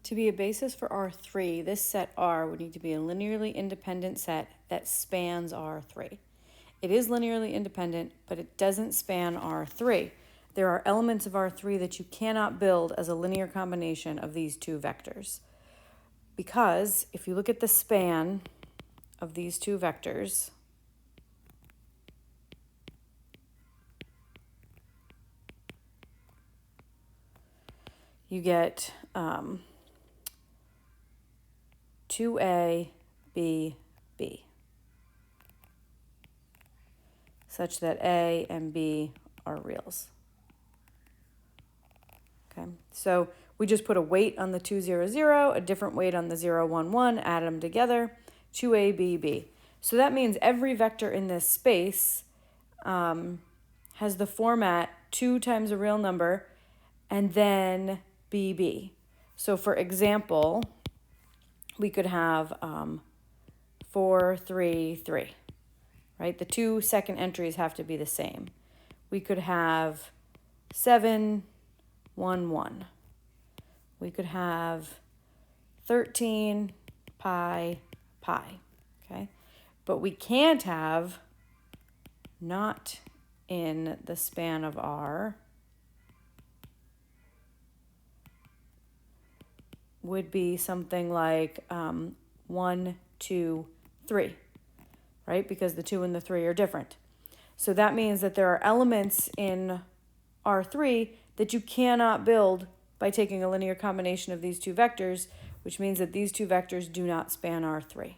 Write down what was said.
To be a basis for R3, this set R would need to be a linearly independent set that spans R3. It is linearly independent, but it doesn't span R3. There are elements of R3 that you cannot build as a linear combination of these two vectors. Because if you look at the span of these two vectors, you get 2A, B, B, such that A and B are reals. Okay, so we just put a weight on the 2, 0, 0, a different weight on the 0, 1, 1, add them together, 2A, B, B. So that means every vector in this space has the format 2 times a real number and then BB. So for example, we could have 4, 3, 3, right? The 2 second entries have to be the same. We could have 7, 1, 1. We could have 13, pi, pi, okay? But we can't have not in the span of R would be something like 1, 2, 3, right? Because the 2 and the 3 are different. So that means that there are elements in R3 that you cannot build by taking a linear combination of these two vectors, which means that these two vectors do not span R3.